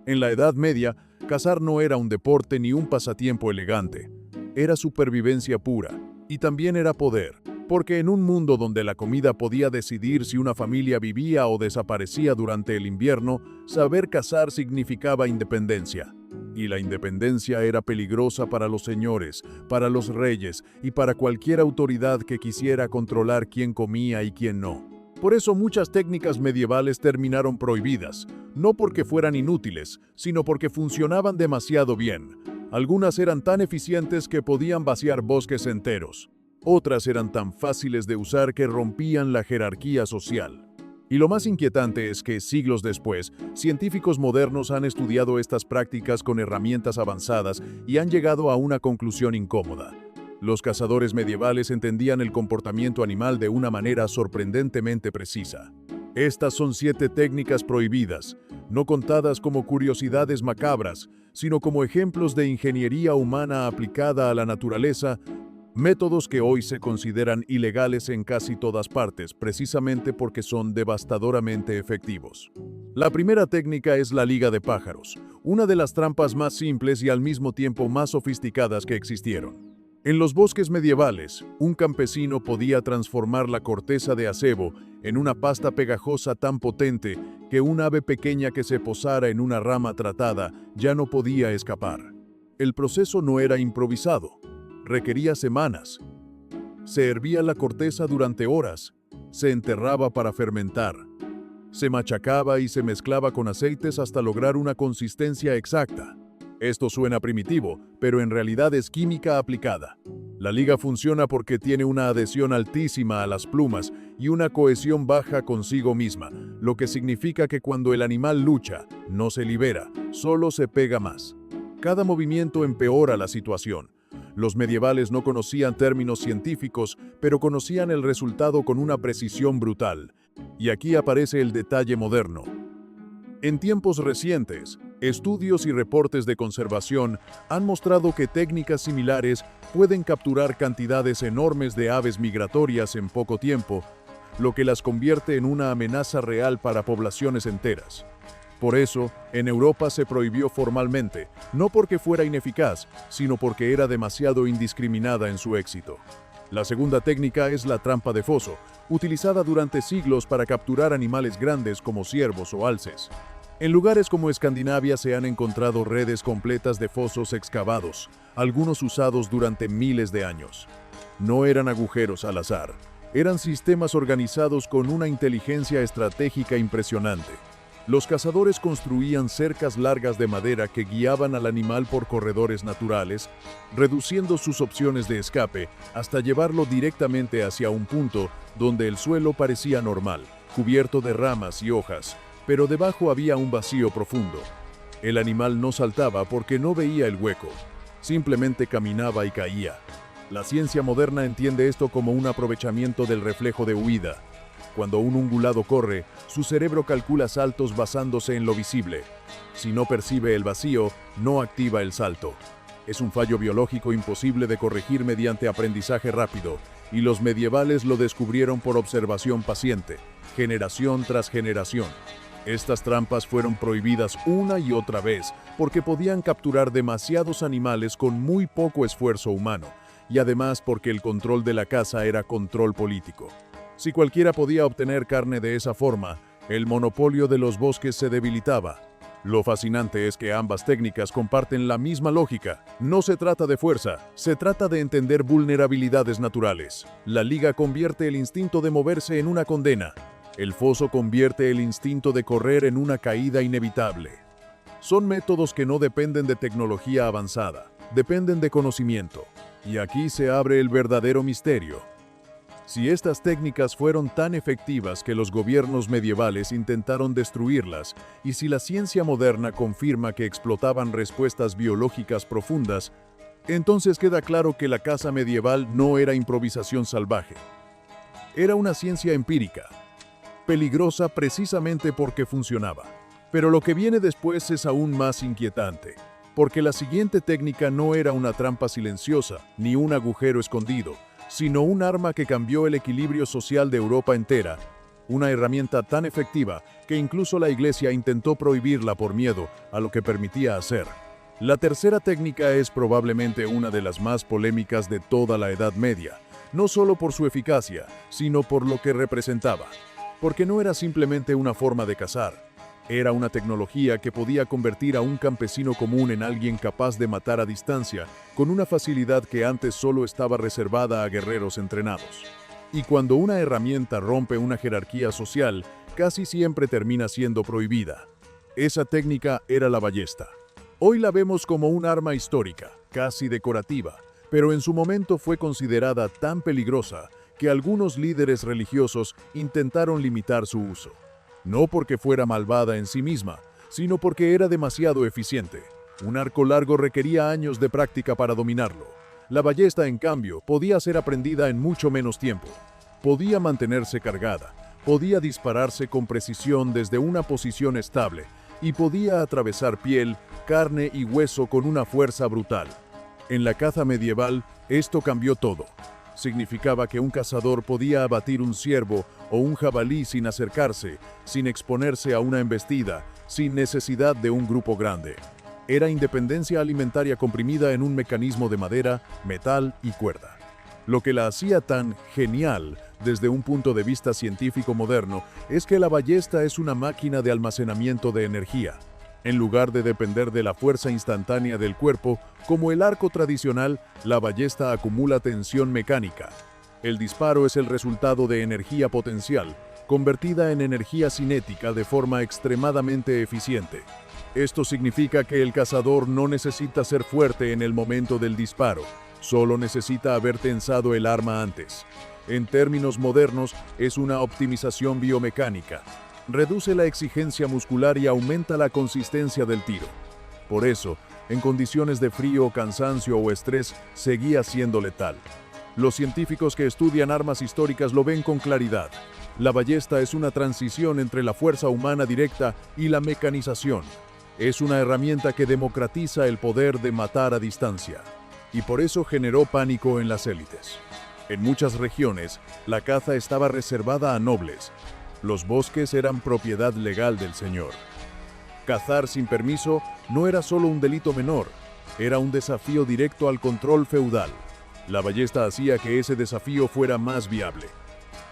En la Edad Media, cazar no era un deporte ni un pasatiempo elegante. Era supervivencia pura, y también era poder, porque en un mundo donde la comida podía decidir si una familia vivía o desaparecía durante el invierno, saber cazar significaba independencia. Y la independencia era peligrosa para los señores, para los reyes y para cualquier autoridad que quisiera controlar quién comía y quién no. Por eso muchas técnicas medievales terminaron prohibidas, no porque fueran inútiles, sino porque funcionaban demasiado bien. Algunas eran tan eficientes que podían vaciar bosques enteros. Otras eran tan fáciles de usar que rompían la jerarquía social. Y lo más inquietante es que, siglos después, científicos modernos han estudiado estas prácticas con herramientas avanzadas y han llegado a una conclusión incómoda. Los cazadores medievales entendían el comportamiento animal de una manera sorprendentemente precisa. Estas son 7 técnicas prohibidas, no contadas como curiosidades macabras, sino como ejemplos de ingeniería humana aplicada a la naturaleza, métodos que hoy se consideran ilegales en casi todas partes, precisamente porque son devastadoramente efectivos. La primera técnica es la liga de pájaros, una de las trampas más simples y al mismo tiempo más sofisticadas que existieron. En los bosques medievales, un campesino podía transformar la corteza de acebo en una pasta pegajosa tan potente que un ave pequeña que se posara en una rama tratada ya no podía escapar. El proceso no era improvisado, requería semanas. Se hervía la corteza durante horas, se enterraba para fermentar, se machacaba y se mezclaba con aceites hasta lograr una consistencia exacta. Esto suena primitivo, pero en realidad es química aplicada. La liga funciona porque tiene una adhesión altísima a las plumas y una cohesión baja consigo misma, lo que significa que cuando el animal lucha, no se libera, solo se pega más. Cada movimiento empeora la situación. Los medievales no conocían términos científicos, pero conocían el resultado con una precisión brutal. Y aquí aparece el detalle moderno. En tiempos recientes, estudios y reportes de conservación han mostrado que técnicas similares pueden capturar cantidades enormes de aves migratorias en poco tiempo, lo que las convierte en una amenaza real para poblaciones enteras. Por eso, en Europa se prohibió formalmente, no porque fuera ineficaz, sino porque era demasiado indiscriminada en su éxito. La segunda técnica es la trampa de foso, utilizada durante siglos para capturar animales grandes como ciervos o alces. En lugares como Escandinavia se han encontrado redes completas de fosos excavados, algunos usados durante miles de años. No eran agujeros al azar, eran sistemas organizados con una inteligencia estratégica impresionante. Los cazadores construían cercas largas de madera que guiaban al animal por corredores naturales, reduciendo sus opciones de escape hasta llevarlo directamente hacia un punto donde el suelo parecía normal, cubierto de ramas y hojas, pero debajo había un vacío profundo. El animal no saltaba porque no veía el hueco, simplemente caminaba y caía. La ciencia moderna entiende esto como un aprovechamiento del reflejo de huida. Cuando un ungulado corre, su cerebro calcula saltos basándose en lo visible. Si no percibe el vacío, no activa el salto. Es un fallo biológico imposible de corregir mediante aprendizaje rápido, y los medievales lo descubrieron por observación paciente, generación tras generación. Estas trampas fueron prohibidas una y otra vez porque podían capturar demasiados animales con muy poco esfuerzo humano, y además porque el control de la caza era control político. Si cualquiera podía obtener carne de esa forma, el monopolio de los bosques se debilitaba. Lo fascinante es que ambas técnicas comparten la misma lógica. No se trata de fuerza, se trata de entender vulnerabilidades naturales. La liga convierte el instinto de moverse en una condena. El foso convierte el instinto de correr en una caída inevitable. Son métodos que no dependen de tecnología avanzada, dependen de conocimiento. Y aquí se abre el verdadero misterio. Si estas técnicas fueron tan efectivas que los gobiernos medievales intentaron destruirlas, y si la ciencia moderna confirma que explotaban respuestas biológicas profundas, entonces queda claro que la caza medieval no era improvisación salvaje. Era una ciencia empírica, peligrosa precisamente porque funcionaba. Pero lo que viene después es aún más inquietante, porque la siguiente técnica no era una trampa silenciosa, ni un agujero escondido, sino un arma que cambió el equilibrio social de Europa entera. una herramienta tan efectiva que incluso la Iglesia intentó prohibirla por miedo a lo que permitía hacer. La tercera técnica es probablemente una de las más polémicas de toda la Edad Media, no solo por su eficacia, sino por lo que representaba. Porque no era simplemente una forma de cazar, era una tecnología que podía convertir a un campesino común en alguien capaz de matar a distancia, con una facilidad que antes solo estaba reservada a guerreros entrenados. Y cuando una herramienta rompe una jerarquía social, casi siempre termina siendo prohibida. Esa técnica era la ballesta. Hoy la vemos como un arma histórica, casi decorativa, pero en su momento fue considerada tan peligrosa que algunos líderes religiosos intentaron limitar su uso. No porque fuera malvada en sí misma, sino porque era demasiado eficiente. Un arco largo requería años de práctica para dominarlo. La ballesta, en cambio, podía ser aprendida en mucho menos tiempo. Podía mantenerse cargada, podía dispararse con precisión desde una posición estable y podía atravesar piel, carne y hueso con una fuerza brutal. En la caza medieval, esto cambió todo. Significaba que un cazador podía abatir un ciervo o un jabalí sin acercarse, sin exponerse a una embestida, sin necesidad de un grupo grande. Era independencia alimentaria comprimida en un mecanismo de madera, metal y cuerda. Lo que la hacía tan genial desde un punto de vista científico moderno es que la ballesta es una máquina de almacenamiento de energía. En lugar de depender de la fuerza instantánea del cuerpo, como el arco tradicional, la ballesta acumula tensión mecánica. El disparo es el resultado de energía potencial, convertida en energía cinética de forma extremadamente eficiente. Esto significa que el cazador no necesita ser fuerte en el momento del disparo, solo necesita haber tensado el arma antes. En términos modernos, es una optimización biomecánica. Reduce la exigencia muscular y aumenta la consistencia del tiro. Por eso, en condiciones de frío, cansancio o estrés, seguía siendo letal. Los científicos que estudian armas históricas lo ven con claridad. La ballesta es una transición entre la fuerza humana directa y la mecanización. Es una herramienta que democratiza el poder de matar a distancia. Y por eso generó pánico en las élites. En muchas regiones, la caza estaba reservada a nobles. Los bosques eran propiedad legal del señor. Cazar sin permiso no era solo un delito menor, era un desafío directo al control feudal. La ballesta hacía que ese desafío fuera más viable.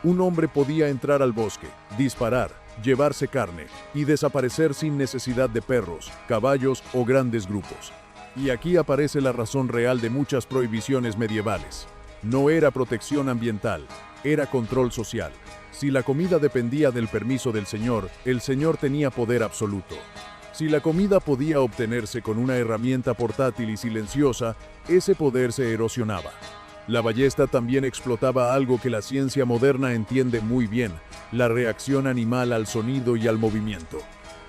Un hombre podía entrar al bosque, disparar, llevarse carne y desaparecer sin necesidad de perros, caballos o grandes grupos. Y aquí aparece la razón real de muchas prohibiciones medievales. No era protección ambiental, era control social. Si la comida dependía del permiso del señor, el señor tenía poder absoluto. Si la comida podía obtenerse con una herramienta portátil y silenciosa, ese poder se erosionaba. La ballesta también explotaba algo que la ciencia moderna entiende muy bien, la reacción animal al sonido y al movimiento.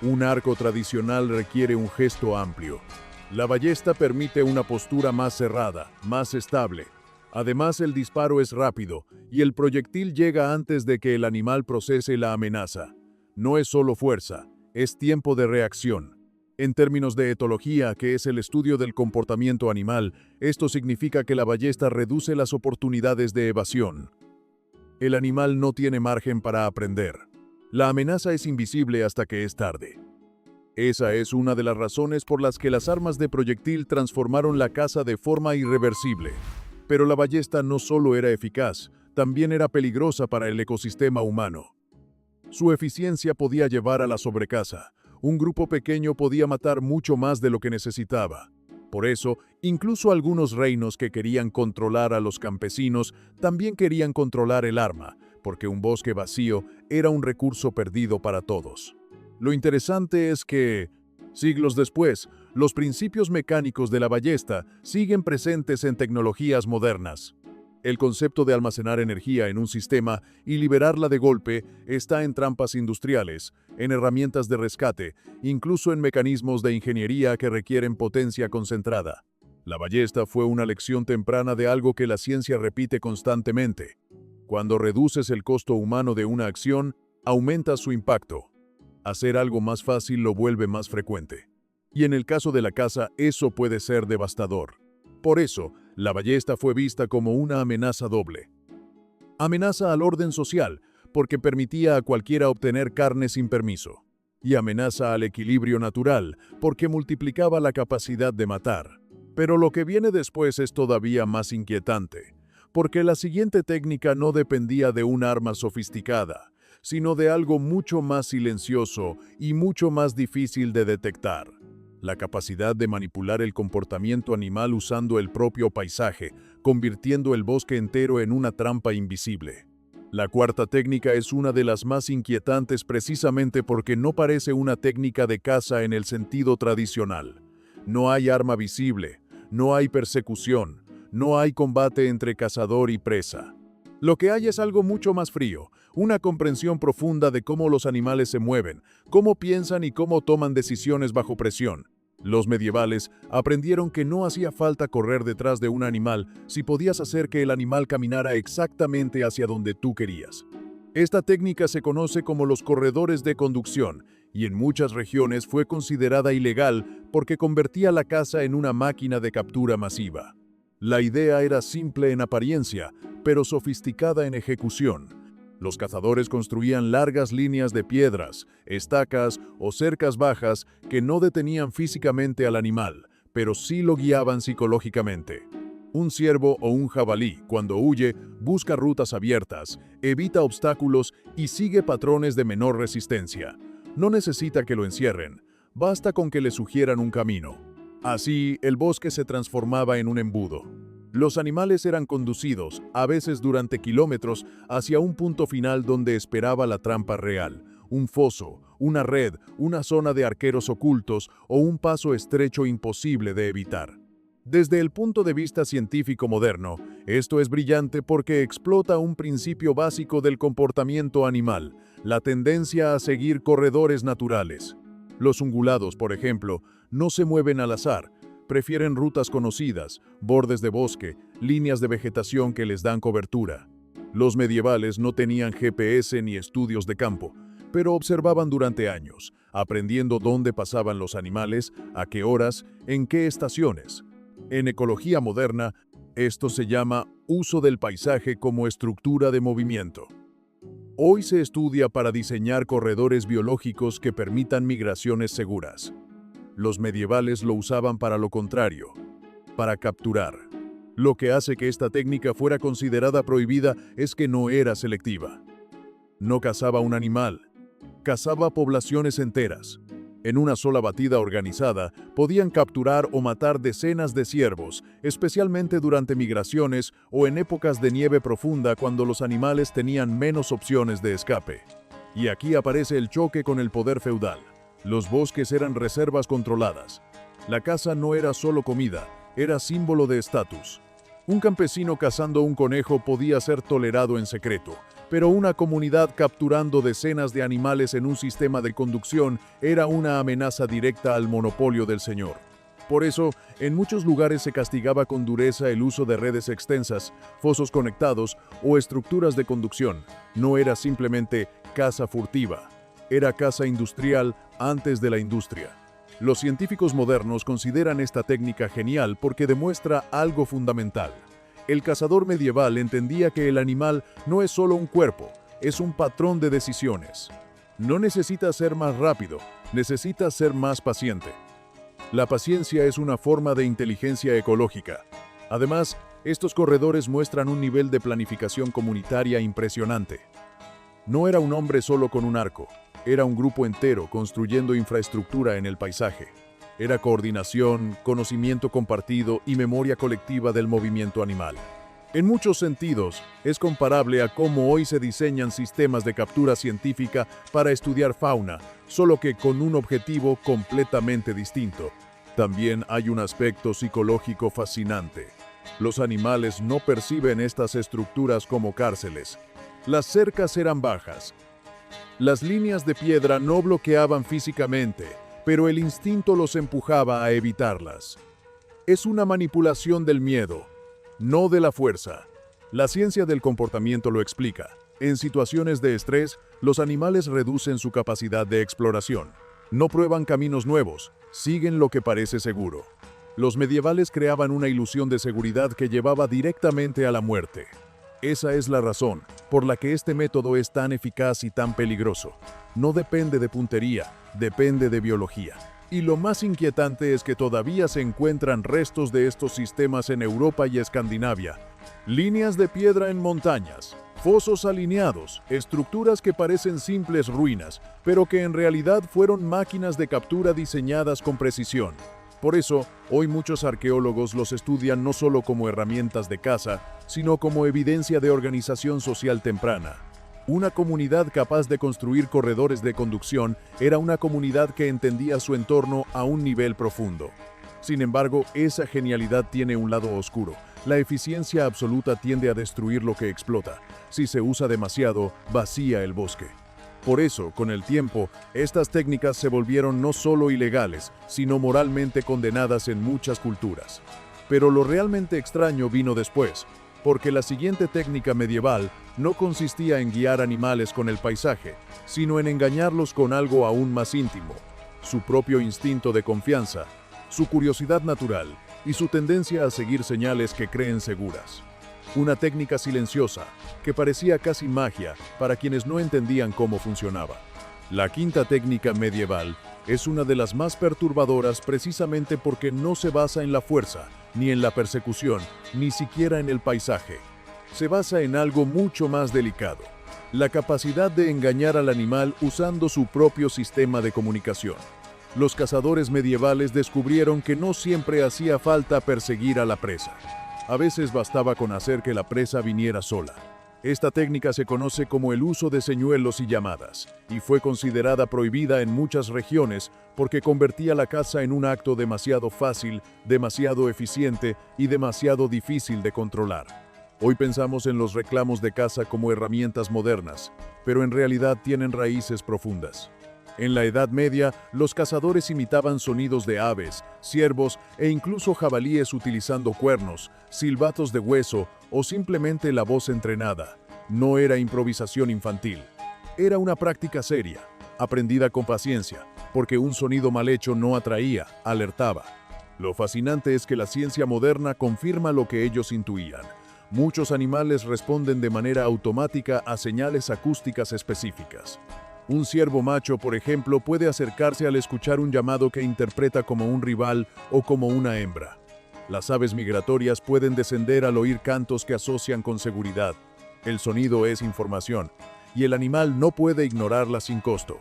Un arco tradicional requiere un gesto amplio. La ballesta permite una postura más cerrada, más estable. Además, el disparo es rápido y el proyectil llega antes de que el animal procese la amenaza. No es solo fuerza, es tiempo de reacción. En términos de etología, que es el estudio del comportamiento animal, esto significa que la ballesta reduce las oportunidades de evasión. El animal no tiene margen para aprender. La amenaza es invisible hasta que es tarde. Esa es una de las razones por las que las armas de proyectil transformaron la caza de forma irreversible. Pero la ballesta no solo era eficaz, también era peligrosa para el ecosistema humano. Su eficiencia podía llevar a la sobrecaza. Un grupo pequeño podía matar mucho más de lo que necesitaba. Por eso, incluso algunos reinos que querían controlar a los campesinos también querían controlar el arma, porque un bosque vacío era un recurso perdido para todos. Lo interesante es que, siglos después, los principios mecánicos de la ballesta siguen presentes en tecnologías modernas. El concepto de almacenar energía en un sistema y liberarla de golpe está en trampas industriales, en herramientas de rescate, incluso en mecanismos de ingeniería que requieren potencia concentrada. La ballesta fue una lección temprana de algo que la ciencia repite constantemente. Cuando reduces el costo humano de una acción, aumentas su impacto. Hacer algo más fácil lo vuelve más frecuente. Y en el caso de la caza, eso puede ser devastador. Por eso, la ballesta fue vista como una amenaza doble. Amenaza al orden social, porque permitía a cualquiera obtener carne sin permiso. Y amenaza al equilibrio natural, porque multiplicaba la capacidad de matar. Pero lo que viene después es todavía más inquietante, porque la siguiente técnica no dependía de un arma sofisticada, sino de algo mucho más silencioso y mucho más difícil de detectar: la capacidad de manipular el comportamiento animal usando el propio paisaje, convirtiendo el bosque entero en una trampa invisible. La cuarta técnica es una de las más inquietantes precisamente porque no parece una técnica de caza en el sentido tradicional. No hay arma visible, no hay persecución, no hay combate entre cazador y presa. Lo que hay es algo mucho más frío, una comprensión profunda de cómo los animales se mueven, cómo piensan y cómo toman decisiones bajo presión. Los medievales aprendieron que no hacía falta correr detrás de un animal si podías hacer que el animal caminara exactamente hacia donde tú querías. Esta técnica se conoce como los corredores de conducción y en muchas regiones fue considerada ilegal porque convertía la caza en una máquina de captura masiva. La idea era simple en apariencia, pero sofisticada en ejecución. Los cazadores construían largas líneas de piedras, estacas o cercas bajas que no detenían físicamente al animal, pero sí lo guiaban psicológicamente. Un ciervo o un jabalí, cuando huye, busca rutas abiertas, evita obstáculos y sigue patrones de menor resistencia. No necesita que lo encierren, basta con que le sugieran un camino. Así, el bosque se transformaba en un embudo. Los animales eran conducidos, a veces durante kilómetros, hacia un punto final donde esperaba la trampa real: un foso, una red, una zona de arqueros ocultos o un paso estrecho imposible de evitar. Desde el punto de vista científico moderno, esto es brillante porque explota un principio básico del comportamiento animal: la tendencia a seguir corredores naturales. Los ungulados, por ejemplo, no se mueven al azar. Prefieren rutas conocidas, bordes de bosque, líneas de vegetación que les dan cobertura. Los medievales no tenían GPS ni estudios de campo, pero observaban durante años, aprendiendo dónde pasaban los animales, a qué horas, en qué estaciones. En ecología moderna, esto se llama uso del paisaje como estructura de movimiento. Hoy se estudia para diseñar corredores biológicos que permitan migraciones seguras. Los medievales lo usaban para lo contrario, para capturar. Lo que hace que esta técnica fuera considerada prohibida es que no era selectiva. No cazaba un animal, cazaba poblaciones enteras. En una sola batida organizada, podían capturar o matar decenas de ciervos, especialmente durante migraciones o en épocas de nieve profunda cuando los animales tenían menos opciones de escape. Y aquí aparece el choque con el poder feudal. Los bosques eran reservas controladas. La caza no era solo comida, era símbolo de estatus. Un campesino cazando un conejo podía ser tolerado en secreto, pero una comunidad capturando decenas de animales en un sistema de conducción era una amenaza directa al monopolio del señor. Por eso, en muchos lugares se castigaba con dureza el uso de redes extensas, fosos conectados o estructuras de conducción. No era simplemente caza furtiva. Era caza industrial antes de la industria. Los científicos modernos consideran esta técnica genial porque demuestra algo fundamental. El cazador medieval entendía que el animal no es solo un cuerpo, es un patrón de decisiones. No necesita ser más rápido, necesita ser más paciente. La paciencia es una forma de inteligencia ecológica. Además, estos corredores muestran un nivel de planificación comunitaria impresionante. No era un hombre solo con un arco. Era un grupo entero construyendo infraestructura en el paisaje. Era coordinación, conocimiento compartido y memoria colectiva del movimiento animal. En muchos sentidos, es comparable a cómo hoy se diseñan sistemas de captura científica para estudiar fauna, solo que con un objetivo completamente distinto. También hay un aspecto psicológico fascinante. Los animales no perciben estas estructuras como cárceles. Las cercas eran bajas. Las líneas de piedra no bloqueaban físicamente, pero el instinto los empujaba a evitarlas. Es una manipulación del miedo, no de la fuerza. La ciencia del comportamiento lo explica. En situaciones de estrés, los animales reducen su capacidad de exploración. No prueban caminos nuevos, siguen lo que parece seguro. Los medievales creaban una ilusión de seguridad que llevaba directamente a la muerte. Esa es la razón por la que este método es tan eficaz y tan peligroso. No depende de puntería, depende de biología. Y lo más inquietante es que todavía se encuentran restos de estos sistemas en Europa y Escandinavia. Líneas de piedra en montañas, fosos alineados, estructuras que parecen simples ruinas, pero que en realidad fueron máquinas de captura diseñadas con precisión. Por eso, hoy muchos arqueólogos los estudian no solo como herramientas de caza, sino como evidencia de organización social temprana. Una comunidad capaz de construir corredores de conducción era una comunidad que entendía su entorno a un nivel profundo. Sin embargo, esa genialidad tiene un lado oscuro. La eficiencia absoluta tiende a destruir lo que explota. Si se usa demasiado, vacía el bosque. Por eso, con el tiempo, estas técnicas se volvieron no solo ilegales, sino moralmente condenadas en muchas culturas. Pero lo realmente extraño vino después, porque la siguiente técnica medieval no consistía en guiar animales con el paisaje, sino en engañarlos con algo aún más íntimo: su propio instinto de confianza, su curiosidad natural y su tendencia a seguir señales que creen seguras. Una técnica silenciosa, que parecía casi magia para quienes no entendían cómo funcionaba. La quinta técnica medieval es una de las más perturbadoras precisamente porque no se basa en la fuerza, ni en la persecución, ni siquiera en el paisaje. Se basa en algo mucho más delicado: la capacidad de engañar al animal usando su propio sistema de comunicación. Los cazadores medievales descubrieron que no siempre hacía falta perseguir a la presa. A veces bastaba con hacer que la presa viniera sola. Esta técnica se conoce como el uso de señuelos y llamadas, y fue considerada prohibida en muchas regiones porque convertía la caza en un acto demasiado fácil, demasiado eficiente y demasiado difícil de controlar. Hoy pensamos en los reclamos de caza como herramientas modernas, pero en realidad tienen raíces profundas. En la Edad Media, los cazadores imitaban sonidos de aves, ciervos e incluso jabalíes utilizando cuernos, silbatos de hueso o simplemente la voz entrenada. No era improvisación infantil. Era una práctica seria, aprendida con paciencia, porque un sonido mal hecho no atraía, alertaba. Lo fascinante es que la ciencia moderna confirma lo que ellos intuían. Muchos animales responden de manera automática a señales acústicas específicas. Un ciervo macho, por ejemplo, puede acercarse al escuchar un llamado que interpreta como un rival o como una hembra. Las aves migratorias pueden descender al oír cantos que asocian con seguridad. El sonido es información, y el animal no puede ignorarla sin costo.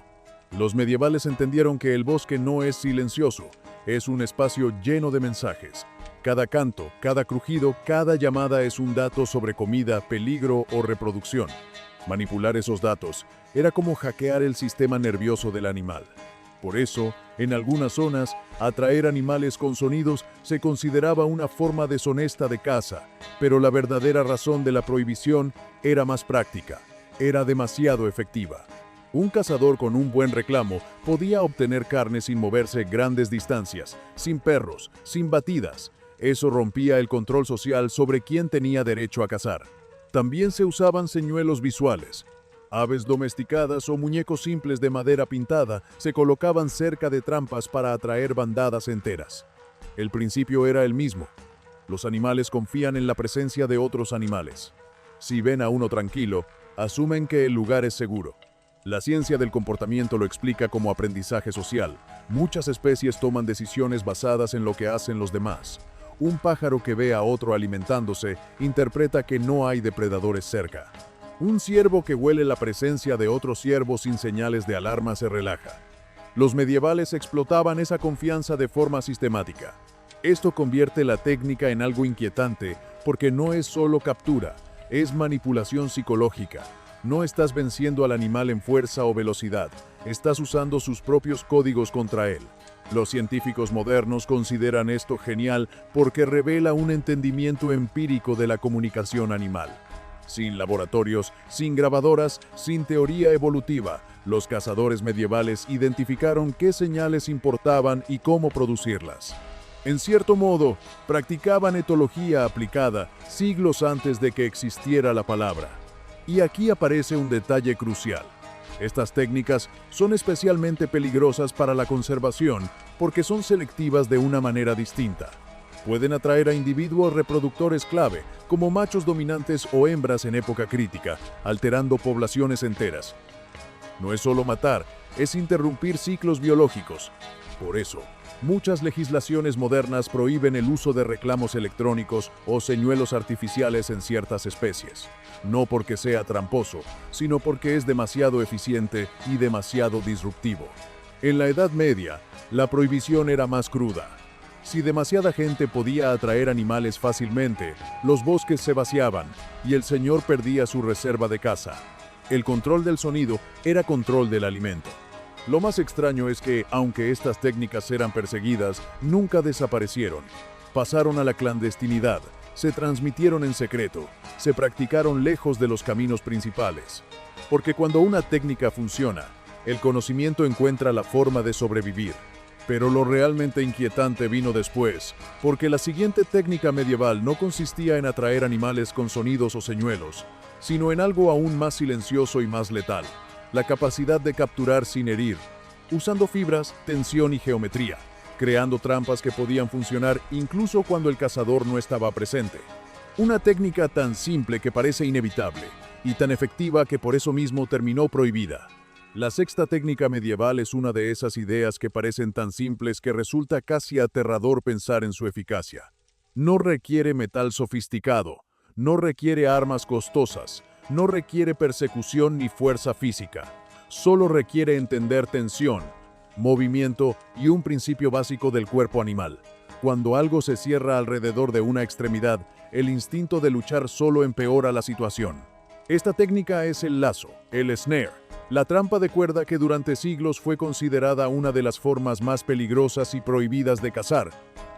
Los medievales entendieron que el bosque no es silencioso, es un espacio lleno de mensajes. Cada canto, cada crujido, cada llamada es un dato sobre comida, peligro o reproducción. Manipular esos datos era como hackear el sistema nervioso del animal. Por eso, en algunas zonas, atraer animales con sonidos se consideraba una forma deshonesta de caza, pero la verdadera razón de la prohibición era más práctica, era demasiado efectiva. Un cazador con un buen reclamo podía obtener carne sin moverse grandes distancias, sin perros, sin batidas. Eso rompía el control social sobre quién tenía derecho a cazar. También se usaban señuelos visuales. Aves domesticadas o muñecos simples de madera pintada se colocaban cerca de trampas para atraer bandadas enteras. El principio era el mismo. Los animales confían en la presencia de otros animales. Si ven a uno tranquilo, asumen que el lugar es seguro. La ciencia del comportamiento lo explica como aprendizaje social. Muchas especies toman decisiones basadas en lo que hacen los demás. Un pájaro que ve a otro alimentándose interpreta que no hay depredadores cerca. Un ciervo que huele la presencia de otro ciervo sin señales de alarma se relaja. Los medievales explotaban esa confianza de forma sistemática. Esto convierte la técnica en algo inquietante porque no es solo captura, es manipulación psicológica. No estás venciendo al animal en fuerza o velocidad, estás usando sus propios códigos contra él. Los científicos modernos consideran esto genial porque revela un entendimiento empírico de la comunicación animal. Sin laboratorios, sin grabadoras, sin teoría evolutiva, los cazadores medievales identificaron qué señales importaban y cómo producirlas. En cierto modo, practicaban etología aplicada siglos antes de que existiera la palabra. Y aquí aparece un detalle crucial. Estas técnicas son especialmente peligrosas para la conservación porque son selectivas de una manera distinta. Pueden atraer a individuos reproductores clave, como machos dominantes o hembras en época crítica, alterando poblaciones enteras. No es solo matar, es interrumpir ciclos biológicos. Por eso, muchas legislaciones modernas prohíben el uso de reclamos electrónicos o señuelos artificiales en ciertas especies. No porque sea tramposo, sino porque es demasiado eficiente y demasiado disruptivo. En la Edad Media, la prohibición era más cruda. Si demasiada gente podía atraer animales fácilmente, los bosques se vaciaban y el señor perdía su reserva de caza. El control del sonido era control del alimento. Lo más extraño es que, aunque estas técnicas eran perseguidas, nunca desaparecieron. Pasaron a la clandestinidad, se transmitieron en secreto, se practicaron lejos de los caminos principales. Porque cuando una técnica funciona, el conocimiento encuentra la forma de sobrevivir. Pero lo realmente inquietante vino después, porque la siguiente técnica medieval no consistía en atraer animales con sonidos o señuelos, sino en algo aún más silencioso y más letal: la capacidad de capturar sin herir, usando fibras, tensión y geometría, creando trampas que podían funcionar incluso cuando el cazador no estaba presente. Una técnica tan simple que parece inevitable, y tan efectiva que por eso mismo terminó prohibida. La sexta técnica medieval es una de esas ideas que parecen tan simples que resulta casi aterrador pensar en su eficacia. No requiere metal sofisticado, no requiere armas costosas, no requiere persecución ni fuerza física. Solo requiere entender tensión, movimiento y un principio básico del cuerpo animal. Cuando algo se cierra alrededor de una extremidad, el instinto de luchar solo empeora la situación. Esta técnica es el lazo, el snare, la trampa de cuerda que durante siglos fue considerada una de las formas más peligrosas y prohibidas de cazar,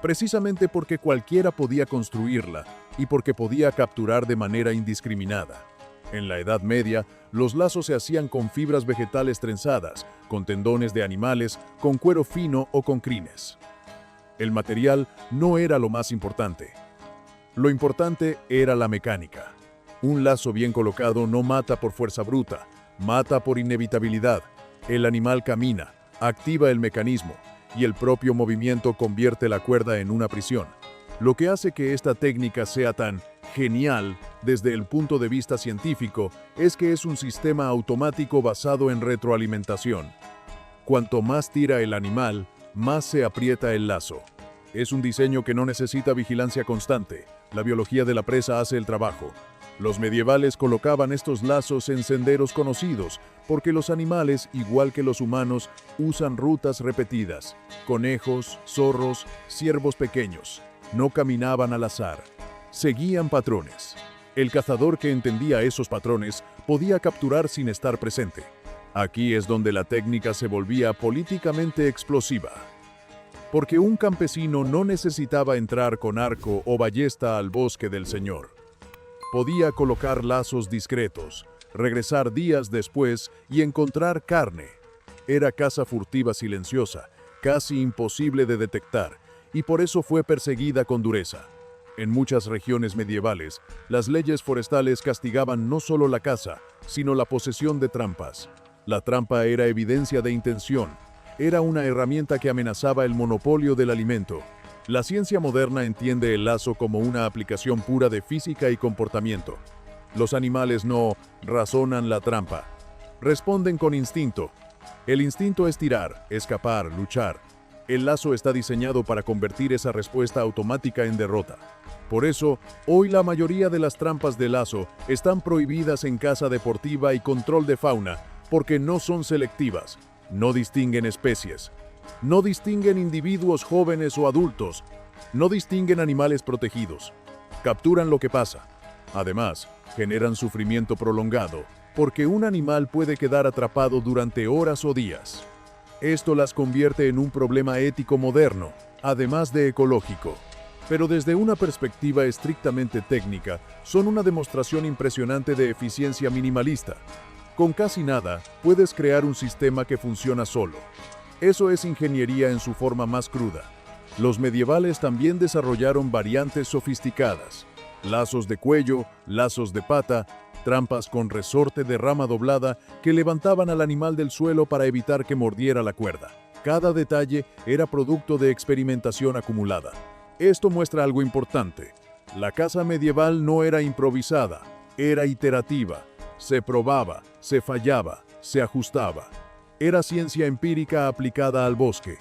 precisamente porque cualquiera podía construirla y porque podía capturar de manera indiscriminada. En la Edad Media, los lazos se hacían con fibras vegetales trenzadas, con tendones de animales, con cuero fino o con crines. El material no era lo más importante. Lo importante era la mecánica. Un lazo bien colocado no mata por fuerza bruta, mata por inevitabilidad. El animal camina, activa el mecanismo, y el propio movimiento convierte la cuerda en una prisión. Lo que hace que esta técnica sea tan genial desde el punto de vista científico es que es un sistema automático basado en retroalimentación. Cuanto más tira el animal, más se aprieta el lazo. Es un diseño que no necesita vigilancia constante. La biología de la presa hace el trabajo. Los medievales colocaban estos lazos en senderos conocidos, porque los animales, igual que los humanos, usan rutas repetidas. Conejos, zorros, ciervos pequeños. No caminaban al azar. Seguían patrones. El cazador que entendía esos patrones podía capturar sin estar presente. Aquí es donde la técnica se volvía políticamente explosiva. Porque un campesino no necesitaba entrar con arco o ballesta al bosque del señor. Podía colocar lazos discretos, regresar días después y encontrar carne. Era caza furtiva silenciosa, casi imposible de detectar, y por eso fue perseguida con dureza. En muchas regiones medievales, las leyes forestales castigaban no solo la caza, sino la posesión de trampas. La trampa era evidencia de intención, era una herramienta que amenazaba el monopolio del alimento. La ciencia moderna entiende el lazo como una aplicación pura de física y comportamiento. Los animales no razonan la trampa, responden con instinto. El instinto es tirar, escapar, luchar. El lazo está diseñado para convertir esa respuesta automática en derrota. Por eso, hoy la mayoría de las trampas de lazo están prohibidas en caza deportiva y control de fauna, porque no son selectivas, no distinguen especies. No distinguen individuos jóvenes o adultos. No distinguen animales protegidos. Capturan lo que pasa. Además, generan sufrimiento prolongado, porque un animal puede quedar atrapado durante horas o días. Esto las convierte en un problema ético moderno, además de ecológico. Pero desde una perspectiva estrictamente técnica, son una demostración impresionante de eficiencia minimalista. Con casi nada, puedes crear un sistema que funciona solo. Eso es ingeniería en su forma más cruda. Los medievales también desarrollaron variantes sofisticadas: lazos de cuello, lazos de pata, trampas con resorte de rama doblada que levantaban al animal del suelo para evitar que mordiera la cuerda. Cada detalle era producto de experimentación acumulada. Esto muestra algo importante. La caza medieval no era improvisada, era iterativa. Se probaba, se fallaba, se ajustaba. Era ciencia empírica aplicada al bosque.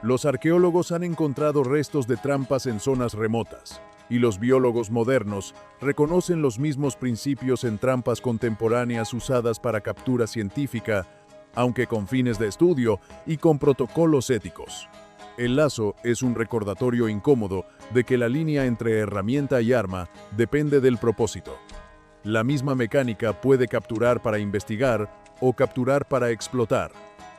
Los arqueólogos han encontrado restos de trampas en zonas remotas, y los biólogos modernos reconocen los mismos principios en trampas contemporáneas usadas para captura científica, aunque con fines de estudio y con protocolos éticos. El lazo es un recordatorio incómodo de que la línea entre herramienta y arma depende del propósito. La misma mecánica puede capturar para investigar o capturar para explotar.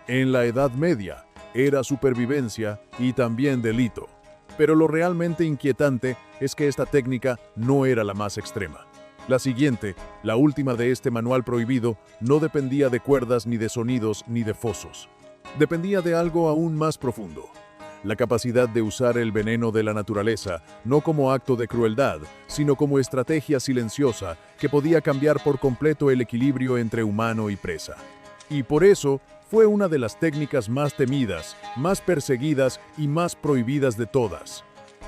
En la Edad Media era supervivencia y también delito. Pero lo realmente inquietante es que esta técnica no era la más extrema. La siguiente, la última de este manual prohibido, no dependía de cuerdas ni de sonidos ni de fosos. Dependía de algo aún más profundo. La capacidad de usar el veneno de la naturaleza, no como acto de crueldad, sino como estrategia silenciosa que podía cambiar por completo el equilibrio entre humano y presa. Y por eso, fue una de las técnicas más temidas, más perseguidas y más prohibidas de todas.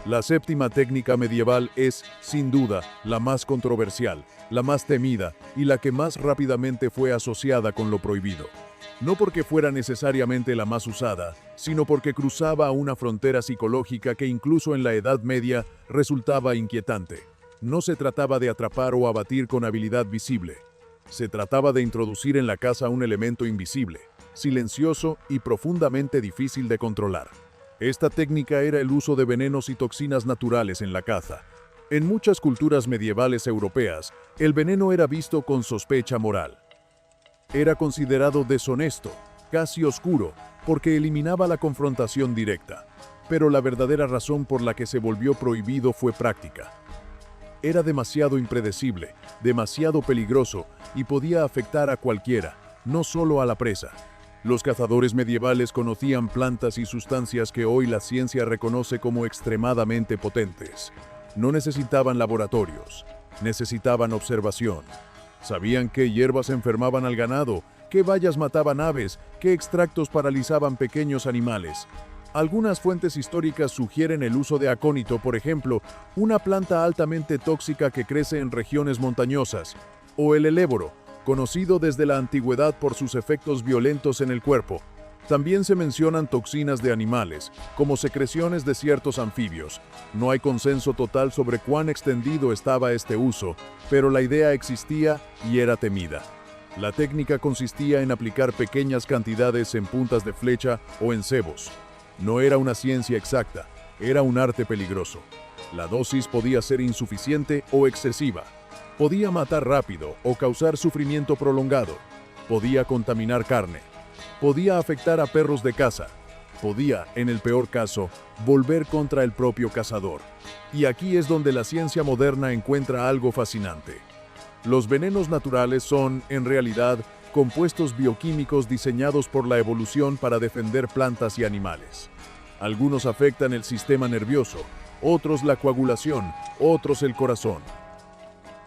La séptima técnica medieval es, sin duda, la más controversial, la más temida y la que más rápidamente fue asociada con lo prohibido. No porque fuera necesariamente la más usada, sino porque cruzaba una frontera psicológica que incluso en la Edad Media resultaba inquietante. No se trataba de atrapar o abatir con habilidad visible. Se trataba de introducir en la caza un elemento invisible, silencioso y profundamente difícil de controlar. Esta técnica era el uso de venenos y toxinas naturales en la caza. En muchas culturas medievales europeas, el veneno era visto con sospecha moral. Era considerado deshonesto, casi oscuro, porque eliminaba la confrontación directa. Pero la verdadera razón por la que se volvió prohibido fue práctica. Era demasiado impredecible, demasiado peligroso y podía afectar a cualquiera, no solo a la presa. Los cazadores medievales conocían plantas y sustancias que hoy la ciencia reconoce como extremadamente potentes. No necesitaban laboratorios, necesitaban observación. Sabían qué hierbas enfermaban al ganado, qué bayas mataban aves, qué extractos paralizaban pequeños animales. Algunas fuentes históricas sugieren el uso de acónito, por ejemplo, una planta altamente tóxica que crece en regiones montañosas, o el eléboro, conocido desde la antigüedad por sus efectos violentos en el cuerpo. También se mencionan toxinas de animales, como secreciones de ciertos anfibios. No hay consenso total sobre cuán extendido estaba este uso, pero la idea existía y era temida. La técnica consistía en aplicar pequeñas cantidades en puntas de flecha o en cebos. No era una ciencia exacta, era un arte peligroso. La dosis podía ser insuficiente o excesiva. Podía matar rápido o causar sufrimiento prolongado. Podía contaminar carne. Podía afectar a perros de caza. Podía, en el peor caso, volver contra el propio cazador. Y aquí es donde la ciencia moderna encuentra algo fascinante. Los venenos naturales son, en realidad, compuestos bioquímicos diseñados por la evolución para defender plantas y animales. Algunos afectan el sistema nervioso, otros la coagulación, otros el corazón.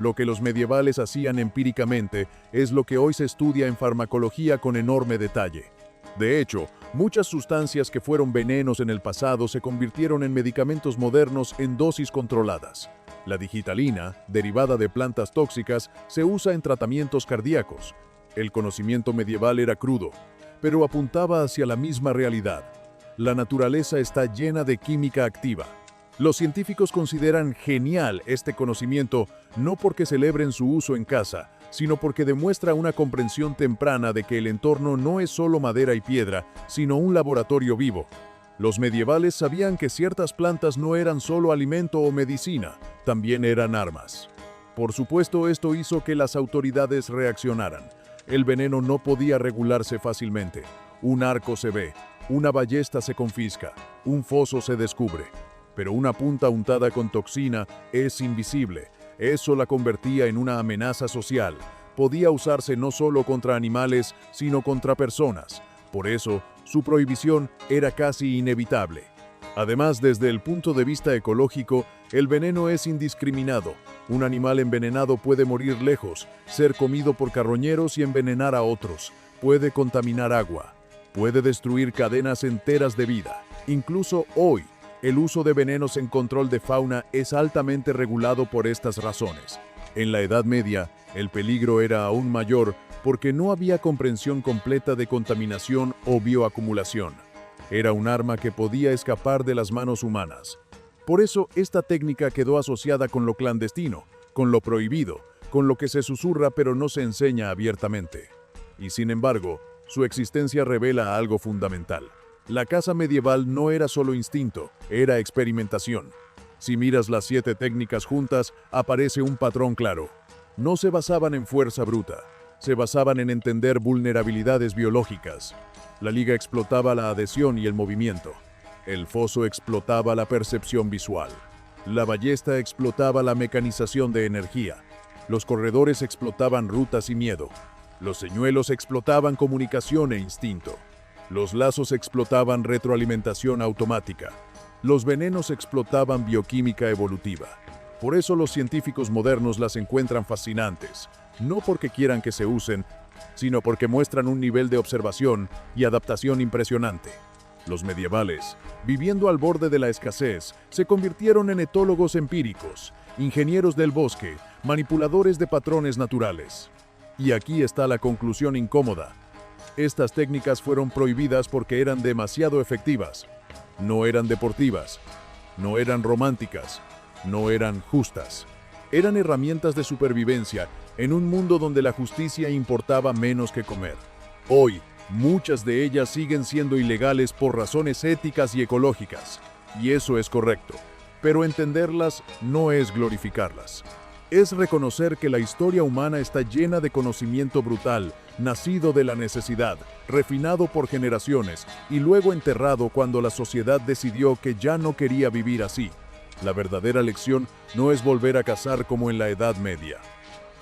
Lo que los medievales hacían empíricamente es lo que hoy se estudia en farmacología con enorme detalle. De hecho, muchas sustancias que fueron venenos en el pasado se convirtieron en medicamentos modernos en dosis controladas. La digitalina, derivada de plantas tóxicas, se usa en tratamientos cardíacos. El conocimiento medieval era crudo, pero apuntaba hacia la misma realidad. La naturaleza está llena de química activa. Los científicos consideran genial este conocimiento no porque celebren su uso en casa, sino porque demuestra una comprensión temprana de que el entorno no es solo madera y piedra, sino un laboratorio vivo. Los medievales sabían que ciertas plantas no eran solo alimento o medicina, también eran armas. Por supuesto, esto hizo que las autoridades reaccionaran. El veneno no podía regularse fácilmente. Un arco se ve, una ballesta se confisca, un foso se descubre. Pero una punta untada con toxina es invisible. Eso la convertía en una amenaza social. Podía usarse no solo contra animales, sino contra personas. Por eso, su prohibición era casi inevitable. Además, desde el punto de vista ecológico, el veneno es indiscriminado. Un animal envenenado puede morir lejos, ser comido por carroñeros y envenenar a otros. Puede contaminar agua. Puede destruir cadenas enteras de vida. Incluso hoy, El uso de venenos en control de fauna es altamente regulado por estas razones. En la Edad Media, el peligro era aún mayor porque no había comprensión completa de contaminación o bioacumulación. Era un arma que podía escapar de las manos humanas. Por eso, esta técnica quedó asociada con lo clandestino, con lo prohibido, con lo que se susurra pero no se enseña abiertamente. Y sin embargo, su existencia revela algo fundamental. La caza medieval no era solo instinto, era experimentación. Si miras las 7 técnicas juntas, aparece un patrón claro. No se basaban en fuerza bruta, se basaban en entender vulnerabilidades biológicas. La liga explotaba la adhesión y el movimiento. El foso explotaba la percepción visual. La ballesta explotaba la mecanización de energía. Los corredores explotaban rutas y miedo. Los señuelos explotaban comunicación e instinto. Los lazos explotaban retroalimentación automática. Los venenos explotaban bioquímica evolutiva. Por eso los científicos modernos las encuentran fascinantes, no porque quieran que se usen, sino porque muestran un nivel de observación y adaptación impresionante. Los medievales, viviendo al borde de la escasez, se convirtieron en etólogos empíricos, ingenieros del bosque, manipuladores de patrones naturales. Y aquí está la conclusión incómoda. Estas técnicas fueron prohibidas porque eran demasiado efectivas. No eran deportivas, no eran románticas, no eran justas. Eran herramientas de supervivencia en un mundo donde la justicia importaba menos que comer. Hoy, muchas de ellas siguen siendo ilegales por razones éticas y ecológicas, y eso es correcto. Pero entenderlas no es glorificarlas. Es reconocer que la historia humana está llena de conocimiento brutal, nacido de la necesidad, refinado por generaciones y luego enterrado cuando la sociedad decidió que ya no quería vivir así. La verdadera lección no es volver a cazar como en la Edad Media.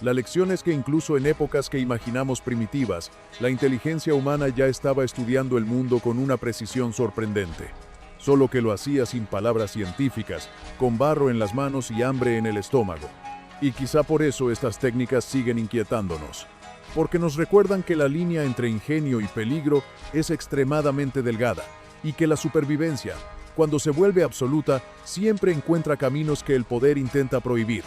La lección es que incluso en épocas que imaginamos primitivas, la inteligencia humana ya estaba estudiando el mundo con una precisión sorprendente. Solo que lo hacía sin palabras científicas, con barro en las manos y hambre en el estómago. Y quizá por eso estas técnicas siguen inquietándonos, porque nos recuerdan que la línea entre ingenio y peligro es extremadamente delgada, y que la supervivencia, cuando se vuelve absoluta, siempre encuentra caminos que el poder intenta prohibir.